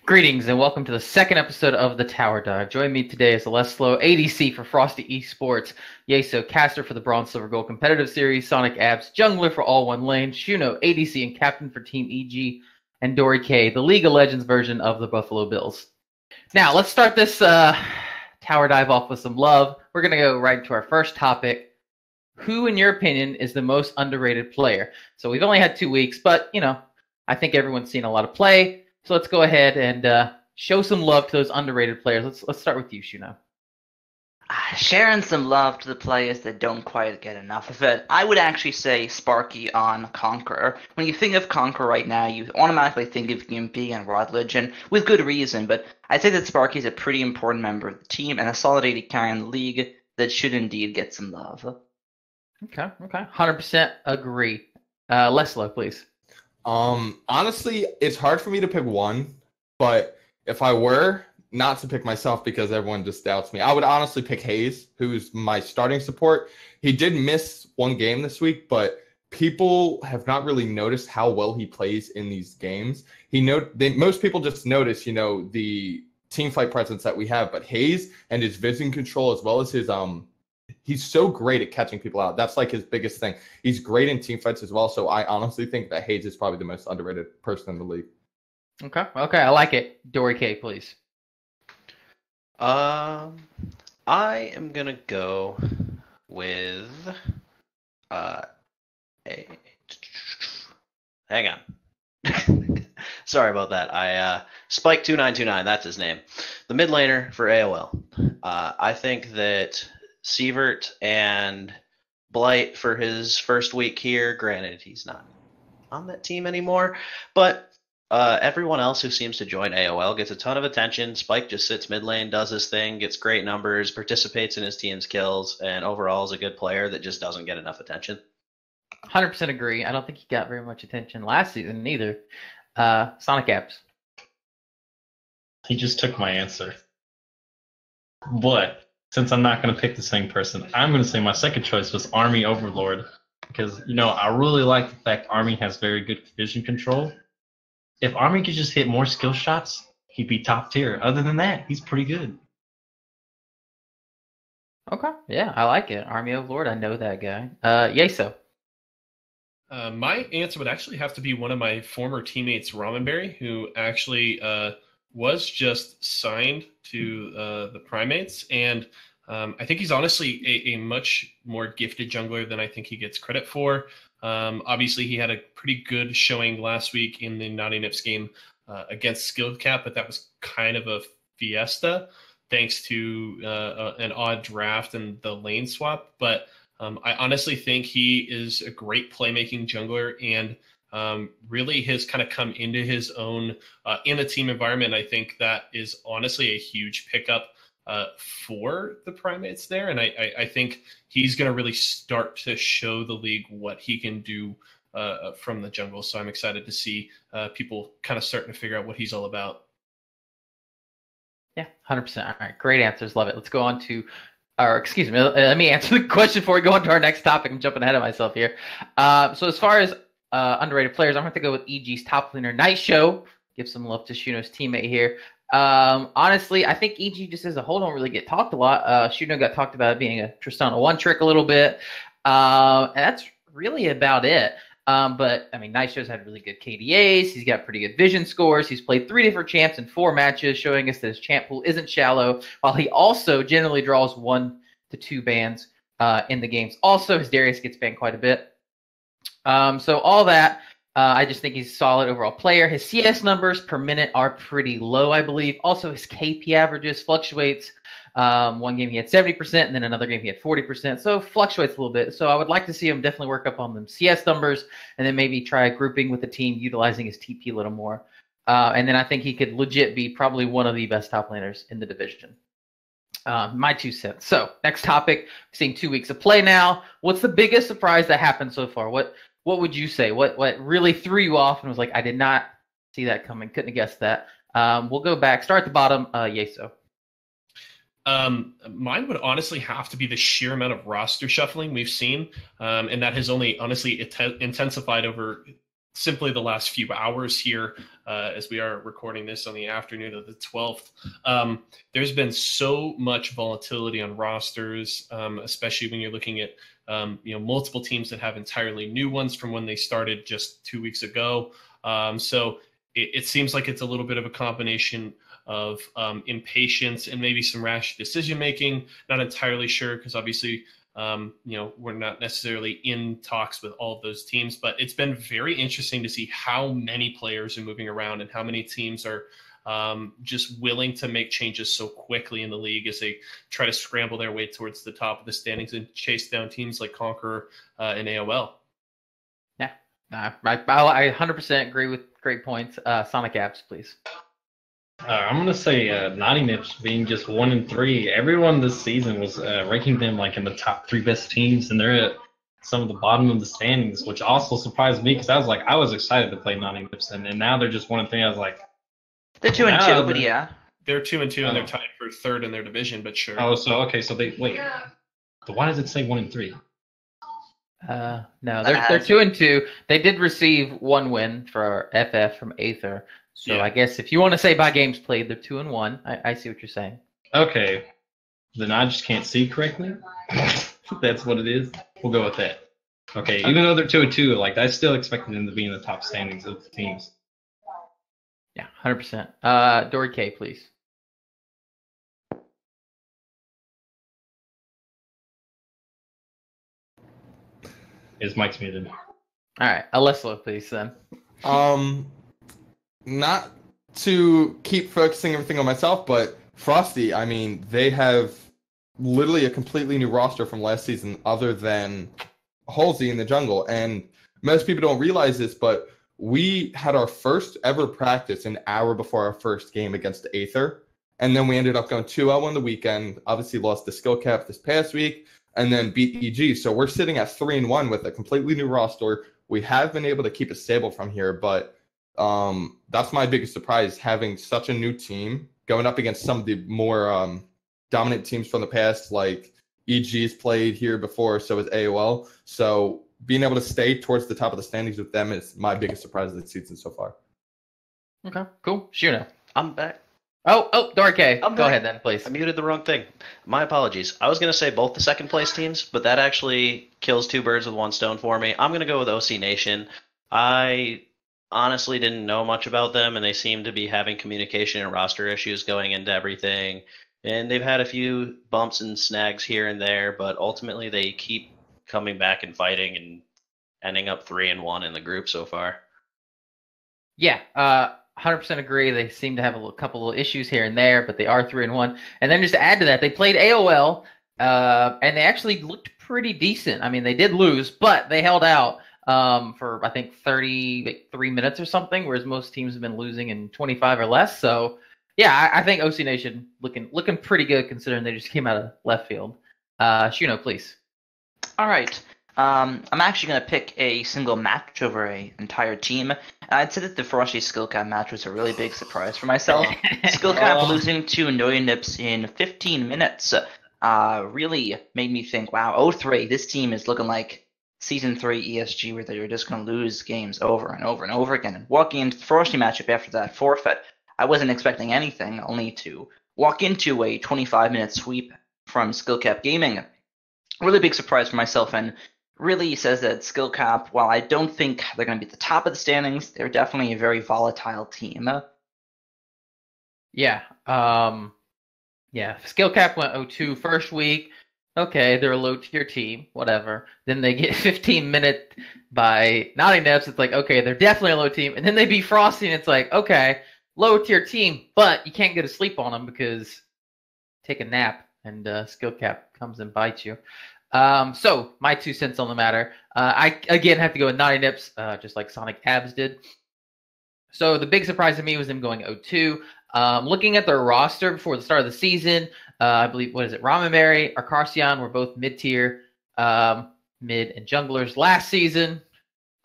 Greetings and welcome to the second episode of the Tower Dive. Join me today is Alessio, ADC for Frosty Esports, Yeso, caster for the Bronze Silver Gold Competitive Series, Sonic Abs, jungler for All One Lane, Shuno, ADC and captain for Team EG, and Dory K, the League of Legends version of the Buffalo Bills. Now, let's start this Tower Dive off with some love. We're going to go right into our first topic. Who, in your opinion, is the most underrated player? So we've only had 2 weeks, but, I think everyone's seen a lot of play. So let's go ahead and show some love to those underrated players. Let's start with you, Shuno. Sharing some love to the players that don't quite get enough of it. I would actually say Sparky on Conqueror. When you think of Conqueror right now, you automatically think of Gimpy and Rodledge, and with good reason, but I'd say that Sparky is a pretty important member of the team and a solid AD carry in the league that should indeed get some love. Okay. 100% agree. Leslo, please. Honestly, it's hard for me to pick one, but if I were not to pick myself because everyone just doubts me, I would honestly pick Hayes, who's my starting support. He did miss one game this week, but people have not really noticed how well he plays in these games. Most people just notice, the team fight presence that we have, but Hayes and his vision control as well as his he's so great at catching people out. That's like his biggest thing. He's great in team fights as well. So I honestly think that Hayes is probably the most underrated person in the league. Okay, I like it. Dory K, please. I am gonna go with hang on. Sorry about that. Spike2929, that's his name. The mid laner for AOL. I think that Sievert and Blight for his first week here. Granted, he's not on that team anymore, but everyone else who seems to join AOL gets a ton of attention. Spike just sits mid lane, does his thing, gets great numbers, participates in his team's kills, and overall is a good player that just doesn't get enough attention. 100% agree. I don't think he got very much attention last season either. Sonic Abs. He just took my answer. But since I'm not going to pick the same person, I'm going to say my second choice was Army Overlord. Because, I really like the fact Army has very good vision control. If Army could just hit more skill shots, he'd be top tier. Other than that, he's pretty good. Okay, yeah, I like it. Army Overlord, I know that guy. Yeso. My answer would actually have to be one of my former teammates, Ramenberry, who actually was just signed to the Primates, and I think he's honestly a much more gifted jungler than I think he gets credit for. Obviously, he had a pretty good showing last week in the Naughty Nips game against Skill Cap, but that was kind of a fiesta thanks to an odd draft and the lane swap. But I honestly think he is a great playmaking jungler and really has kind of come into his own in a team environment. I think that is honestly a huge pickup for the Primates there. And I think he's going to really start to show the league what he can do from the jungle. So I'm excited to see people kind of starting to figure out what he's all about. Yeah, 100%. All right, great answers. Love it. Let's go on to excuse me, let me answer the question before we go on to our next topic. I'm jumping ahead of myself here. So as far as underrated players, I'm going to go with EG's top laner, Night Show. Give some love to Shuno's teammate here. Honestly, I think EG just as a whole don't really get talked a lot. Shuno got talked about being a Tristana one trick a little bit. And that's really about it. But I mean, Night Show's had really good KDAs. He's got pretty good vision scores. He's played 3 different champs in 4 matches, showing us that his champ pool isn't shallow, while he also generally draws 1 to 2 bans in the games. Also, his Darius gets banned quite a bit. So all that, I just think he's a solid overall player. His CS numbers per minute are pretty low, I believe. Also, his KP averages fluctuates. One game he had 70%, and then another game he had 40%. So fluctuates a little bit. So I would like to see him definitely work up on them CS numbers, and then maybe try grouping with the team, utilizing his TP a little more. And then I think he could legit be probably one of the best top laners in the division. My 2 cents. So next topic, we've seen 2 weeks of play now. What's the biggest surprise that happened so far? What would you say? What really threw you off and was like, I did not see that coming, couldn't have guessed that. We'll go back, start at the bottom, Yeso. Mine would honestly have to be the sheer amount of roster shuffling we've seen, and that has only honestly intensified over simply the last few hours here, as we are recording this on the afternoon of the 12th, there's been so much volatility on rosters, especially when you're looking at multiple teams that have entirely new ones from when they started just 2 weeks ago. So it seems like it's a little bit of a combination of impatience and maybe some rash decision making. Not entirely sure, because obviously we're not necessarily in talks with all of those teams, but it's been very interesting to see how many players are moving around and how many teams are just willing to make changes so quickly in the league as they try to scramble their way towards the top of the standings and chase down teams like Conqueror and AOL. Yeah, I 100% agree with great points. Sonic Apps, please. I'm gonna say Naughty Nips being just 1-3. Everyone this season was ranking them like in the top 3 best teams, and they're at some of the bottom of the standings, which also surprised me because I was excited to play Naughty Nips, and now they're just 1-3. I was like, they're 2-2, but yeah, they're 2-2, and they're tied for third in their division. But sure. Oh, so okay, so they wait. So why does it say 1-3? No, they're 2-2. They did receive 1 win for FF from Aether. So yeah. I guess if you want to say by games played, they're 2-1. I see what you're saying. Okay, then I just can't see correctly. That's what it is. We'll go with that. Okay, even though they're 2-2, like I still expected them to be in the top standings of the teams. Yeah, 100%. Dory K, please. His mic's muted. All right, Alessio, please then. Not to keep focusing everything on myself, but Frosty, I mean, they have literally a completely new roster from last season other than Halsey in the jungle. And most people don't realize this, but we had our first ever practice an hour before our first game against Aether. And then we ended up going 2-0 on the weekend, obviously lost the skill cap this past week, and then beat EG. So we're sitting at 3-1 with a completely new roster. We have been able to keep it stable from here, but that's my biggest surprise, having such a new team going up against some of the more dominant teams from the past, like EG's played here before, so is AOL. So being able to stay towards the top of the standings with them is my biggest surprise of the season so far. Okay, cool. Shuno. I'm back. Oh, Dorke. Go back. Ahead then, please. I muted the wrong thing. My apologies. I was going to say both the second place teams, but that actually kills 2 birds with 1 stone for me. I'm going to go with OC Nation. I honestly didn't know much about them, and they seem to be having communication and roster issues going into everything. And they've had a few bumps and snags here and there, but ultimately they keep coming back and fighting and ending up 3-1 in the group so far. Yeah, 100% agree. They seem to have a couple of issues here and there, but they are 3-1. And then just to add to that, they played AOL, and they actually looked pretty decent. I mean, they did lose, but they held out for, I think, 33 minutes or something, whereas most teams have been losing in 25 or less. So, yeah, I think OC Nation looking pretty good considering they just came out of left field. Shuno, please. All right. I'm actually going to pick a single match over an entire team. I'd say that the Frosty Skill Cap match was a really big surprise for myself. Skill Cap losing to Noya Nips in 15 minutes really made me think, wow, 0-3, this team is looking like Season 3 ESG, where they were just going to lose games over and over and over again. And walking into the Frosty matchup after that forfeit, I wasn't expecting anything, only to walk into a 25-minute sweep from Skill Cap Gaming. Really big surprise for myself, and really says that Skill Cap, while I don't think they're going to be at the top of the standings, they're definitely a very volatile team. Yeah. Skill Cap went 0-2 first week. Okay, they're a low-tier team, whatever. Then they get 15 minutes by Naughty Nips. It's like, okay, they're definitely a low team. And then they beat Frosty, and it's like, okay, low-tier team, but you can't go to sleep on them because take a nap, and Skill Cap comes and bites you. So, my 2 cents on the matter. I, again, have to go with Naughty Nips, just like Sonic Abs did. So, the big surprise to me was them going 0-2. Looking at their roster before the start of the season, I believe, Ramenberry, Arcarcion were both mid-tier, mid and junglers last season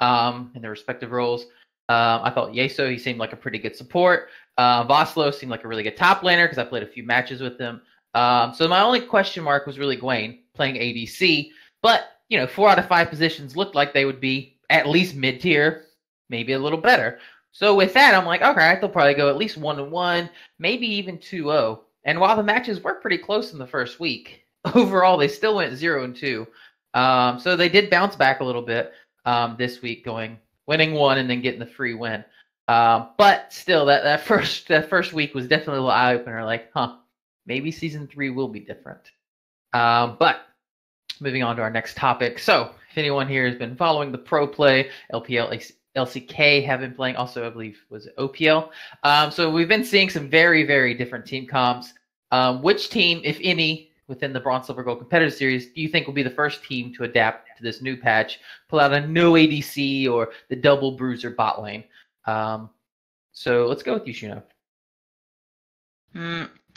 in their respective roles. I thought Yeso, he seemed like a pretty good support. Voslo seemed like a really good top laner because I played a few matches with him. So my only question mark was really Gwen playing ADC. But, 4 out of 5 positions looked like they would be at least mid-tier, maybe a little better. So with that, I'm like, okay, they'll probably go at least 1-1, maybe even 2-0. And while the matches were pretty close in the first week, overall they still went 0-2. So they did bounce back a little bit this week, winning one and then getting the free win. But still, that first week was definitely a little eye opener. Like, maybe season 3 will be different. But moving on to our next topic. So, if anyone here has been following the pro play, LPL, LCK have been playing. Also, I believe was it OPL. So we've been seeing some very, very different team comps. Which team, if any, within the Bronze, Silver, Gold competitive series, do you think will be the first team to adapt to this new patch, pull out a no ADC or the double bruiser bot lane? So let's go with you, Shuno.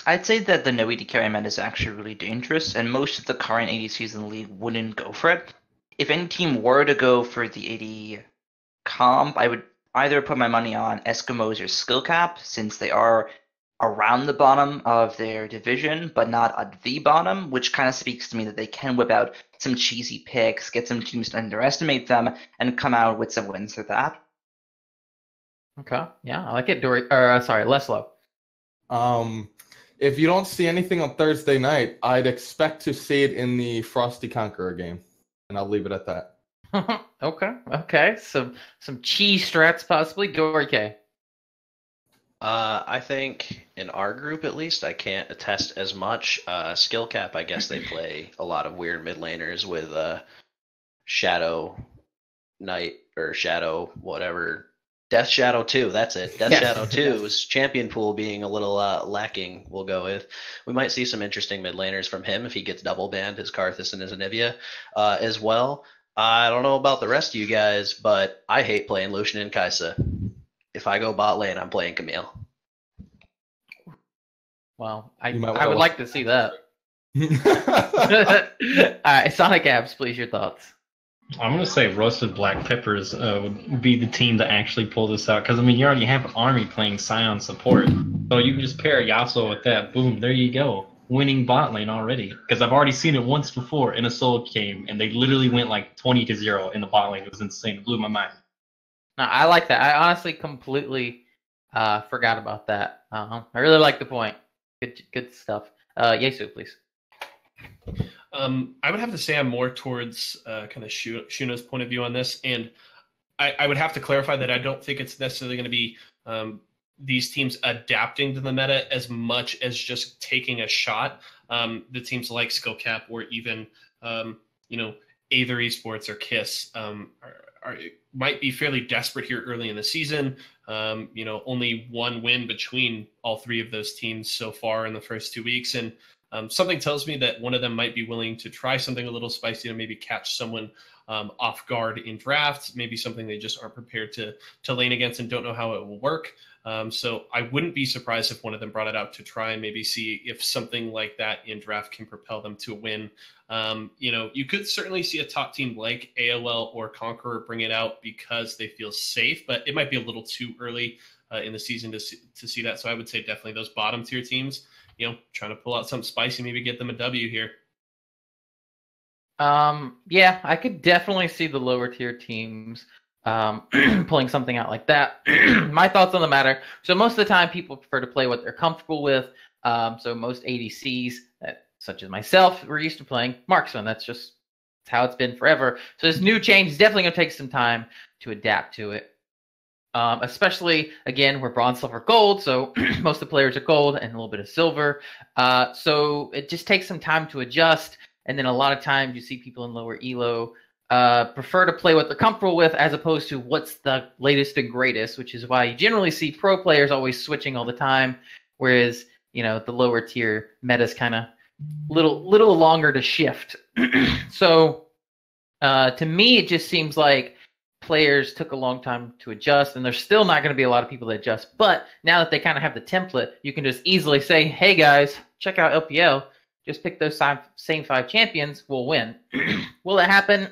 I'd say that the no AD carry meta is actually really dangerous, and most of the current ADCs in the league wouldn't go for it. If any team were to go for the AD comp, I would either put my money on Eskimos or Skill Cap, since they are around the bottom of their division, but not at the bottom, which kind of speaks to me that they can whip out some cheesy picks, get some teams to underestimate them, and come out with some wins with that. Okay, yeah, I like it. Leslo. If you don't see anything on Thursday night, I'd expect to see it in the Frosty Conqueror game, and I'll leave it at that. Okay. Some cheese strats possibly. Dory K. I think in our group at least, I can't attest as much. Skill Cap, I guess they play a lot of weird mid laners with Shadow Knight or Shadow whatever. Death Shadow 2, that's it. Death Shadow 2's champion pool being a little lacking, we'll go with. We might see some interesting mid laners from him if he gets double banned, his Karthus and his Anivia as well. I don't know about the rest of you guys, but I hate playing Lucian and Kai'Sa. If I go bot lane, I'm playing Camille. Well, I would like to see that. All right, Sonic Abs, please, your thoughts. I'm going to say Roasted Black Peppers would be the team to actually pull this out. Because, I mean, you already have an Army playing Scion support. So you can just pair Yasuo with that. Boom, there you go. Winning bot lane already. Because I've already seen it once before in a solo game, and they literally went like 20-0 in the bot lane. It was insane. It blew my mind. No, I like that. I honestly completely forgot about that. I really like the point. Good stuff. Yesu, please. I would have to say I'm more towards kind of Shuno's point of view on this, and I would have to clarify that I don't think it's necessarily going to be these teams adapting to the meta as much as just taking a shot. The teams like Skill Cap or even Aether Esports or KISS might be fairly desperate here early in the season. Only one win between all three of those teams so far in the first 2 weeks, and something tells me that one of them might be willing to try something a little spicy to maybe catch someone off guard in drafts, maybe something they just aren't prepared to lane against and don't know how it will work. So I wouldn't be surprised if one of them brought it out to try and maybe see if something like that in draft can propel them to a win. You could certainly see a top team like AOL or Conqueror bring it out because they feel safe, but it might be a little too early in the season to see that. So I would say definitely those bottom tier teams, trying to pull out something spicy, maybe get them a W here. Yeah, I could definitely see the lower tier teams pulling something out like that. My thoughts on the matter. So most of the time people prefer to play what they're comfortable with. So most ADCs, such as myself, we're used to playing Marksman. That's how it's been forever. So this new change is definitely going to take some time to adapt to it. Especially, again, we're bronze, silver, gold, so most of the players are gold and a little bit of silver. So it just takes some time to adjust, and then a lot of times you see people in lower elo prefer to play what they're comfortable with as opposed to what's the latest and greatest, which is why you generally see pro players always switching all the time, whereas, the lower tier meta's kind of little longer to shift. So to me, it just seems like players took a long time to adjust, and there's still not going to be a lot of people that adjust. But now that they kind of have the template, you can just easily say, hey guys, check out LPL. Just pick those same 5 champions, we'll win. Will it happen?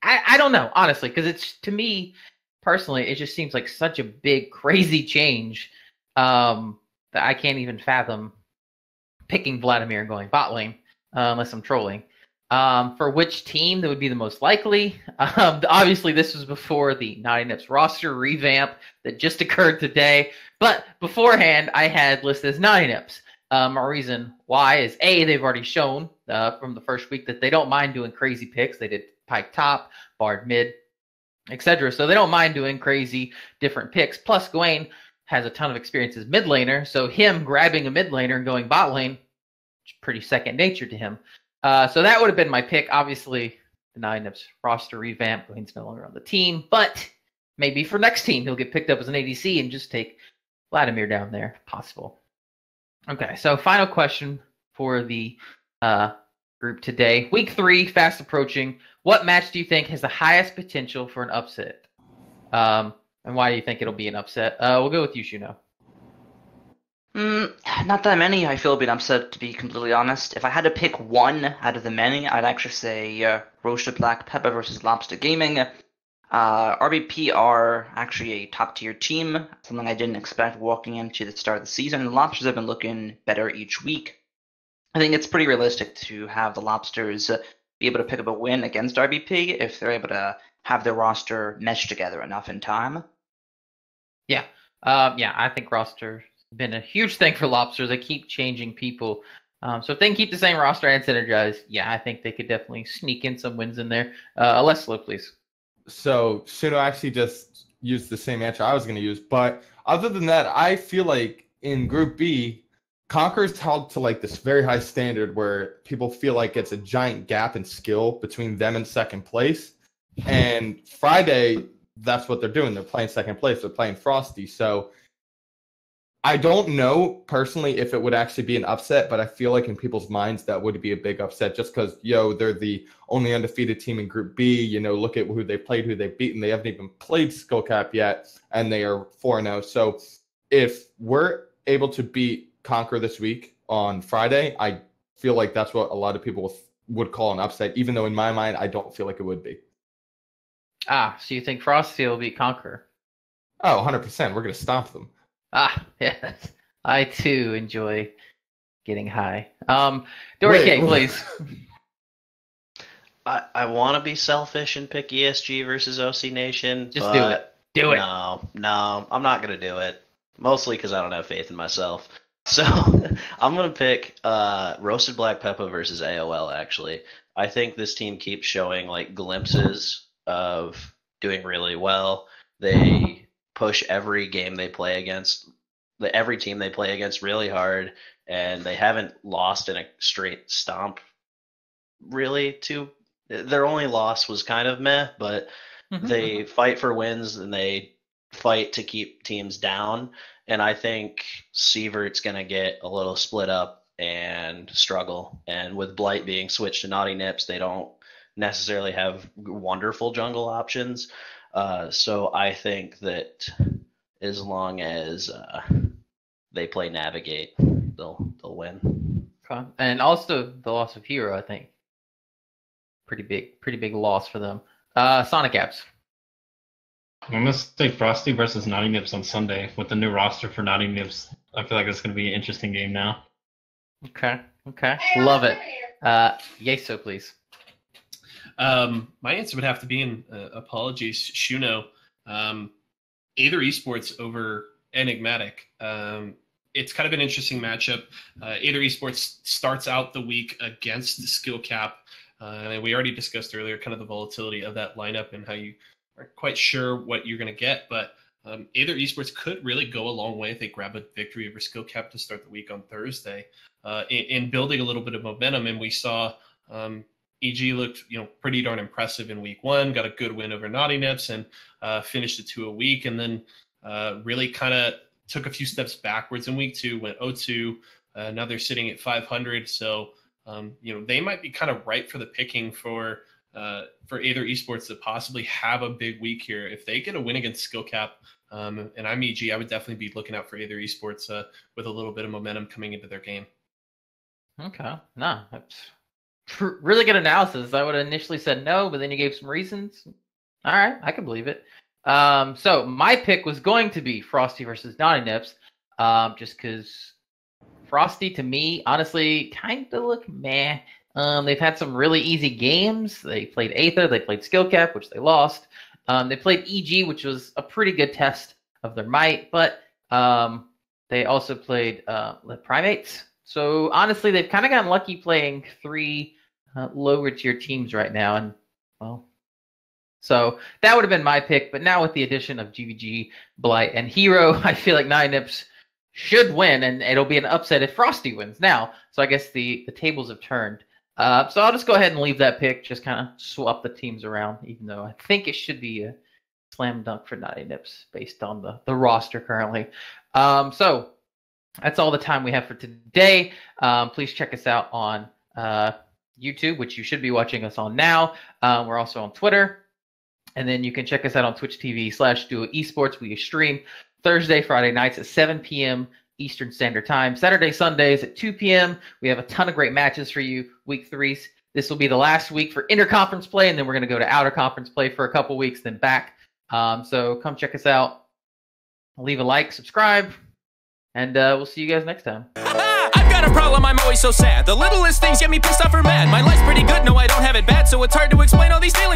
I don't know, honestly, because to me, personally, it just seems like such a big, crazy change that I can't even fathom picking Vladimir and going bot lane unless I'm trolling. For which team that would be the most likely? Obviously, this was before the Naughty Nips roster revamp that just occurred today. But beforehand, I had listed as Naughty Nips. A reason why is A, they've already shown from the first week that they don't mind doing crazy picks. They did Pike top, Bard mid, etc. So they don't mind doing crazy different picks. Plus, Gawain has a ton of experience as mid laner, so him grabbing a mid laner and going bot lane is pretty second nature to him. So that would have been my pick. Obviously, the Nine Nips roster revamp. Gawain's no longer on the team, but maybe for next team he'll get picked up as an ADC and just take Vladimir down there. Possible. Okay, so final question for the group today. Week 3, fast approaching. What match do you think has the highest potential for an upset? And why do you think it'll be an upset? We'll go with you, Shuno. Not that many. I feel it'll be an upset, to be completely honest. If I had to pick one out of the many, I'd actually say Roasted Black Pepper versus Lobster Gaming. RBP are actually a top-tier team, something I didn't expect walking into the start of the season. The Lobsters have been looking better each week. I think it's pretty realistic to have the Lobsters be able to pick up a win against RBP if they're able to have their roster mesh together enough in time. Yeah, I think roster been a huge thing for Lobsters. They keep changing people. So if they can keep the same roster and synergize, yeah, I think they could definitely sneak in some wins in there. Less slow, please. So Shuno actually just used the same answer I was going to use. But other than that, I feel like in Group B, Conqueror's held to like this very high standard where people feel like it's a giant gap in skill between them and second place. And Friday, that's what they're doing. They're playing second place. They're playing Frosty. So I don't know personally if it would actually be an upset, but I feel like in people's minds that would be a big upset just because, they're the only undefeated team in Group B. Look at who they played, who they've beaten. They haven't even played Skill Cap yet, and they are 4-0. So if we're able to beat Conquer this week on Friday, I feel like that's what a lot of people would call an upset, even though in my mind, I don't feel like it would be. So you think Frosty will beat Conqueror? Oh, 100%. We're going to stomp them. Yes. I too enjoy getting high. Dory K, please. I want to be selfish and pick ESG versus OC Nation. Just do it. Do it. No, I'm not going to do it. Mostly because I don't have faith in myself. So I'm going to pick Roasted Black Pepper versus AOL, actually. I think this team keeps showing like glimpses of doing really well. They push every game they play against, every team they play against really hard, and they haven't lost in a straight stomp really. Their only loss was kind of meh, but they fight for wins and they fight to keep teams down. And I think Sievert's going to get a little split up and struggle. And with Blight being switched to Naughty Nips, they don't necessarily have wonderful jungle options. So I think that as long as they play Navigate, they'll win. Okay. And also the loss of Hero, I think, pretty big loss for them. Sonic Apps. I'm going to say Frosty versus Naughty Nips on Sunday with the new roster for Naughty Nips. I feel like it's going to be an interesting game now. Okay. Love it. Yeso, please. My answer would have to be in apologies, Shuno. Aether Esports over Enigmatic. It's kind of an interesting matchup. Aether Esports starts out the week against the Skill Cap. And we already discussed earlier kind of the volatility of that lineup and how you aren't quite sure what you're going to get. But Aether Esports could really go a long way if they grab a victory over Skill Cap to start the week on Thursday in building a little bit of momentum. And we saw EG looked, pretty darn impressive in week 1, got a good win over Naughty Nips and finished it 2 a week. And then really kind of took a few steps backwards in week 2, went 0-2. Now they're sitting at 500. So, they might be kind of ripe for the picking for Aether Esports to possibly have a big week here. If they get a win against Skill Cap, and I'm EG, I would definitely be looking out for Aether Esports with a little bit of momentum coming into their game. Okay. No, that's really good analysis. I would have initially said no, but then you gave some reasons. All right, I can believe it. So my pick was going to be Frosty versus Naughty Nips, just because Frosty, to me, honestly, kind of look meh. They've had some really easy games. They played Aether, they played Skill Cap, which they lost. They played EG, which was a pretty good test of their might, but they also played the Primates. So honestly, they've kind of gotten lucky playing 3 lower tier teams right now, and well, so that would have been my pick. But now with the addition of GVG, Blight, and Hero, I feel like Nine Nips should win, and it'll be an upset if Frosty wins now. So I guess the tables have turned. So I'll just go ahead and leave that pick, just kind of swap the teams around, even though I think it should be a slam dunk for Nine Nips based on the roster currently. So that's all the time we have for today. Please check us out on YouTube, which you should be watching us on now. We're also on Twitter. And then you can check us out on Twitch TV/Duo Esports. We stream Thursday, Friday nights at 7 p.m. Eastern Standard Time. Saturday, Sundays at 2 p.m. We have a ton of great matches for you. Week 3. This will be the last week for interconference play, and then we're going to go to outer conference play for a couple weeks, then back. So come check us out. Leave a like, subscribe, and we'll see you guys next time. I've got a problem, I'm always so sad. The littlest things get me pissed off or mad. My life's pretty good, no I don't have it bad, so it's hard to explain all these feelings.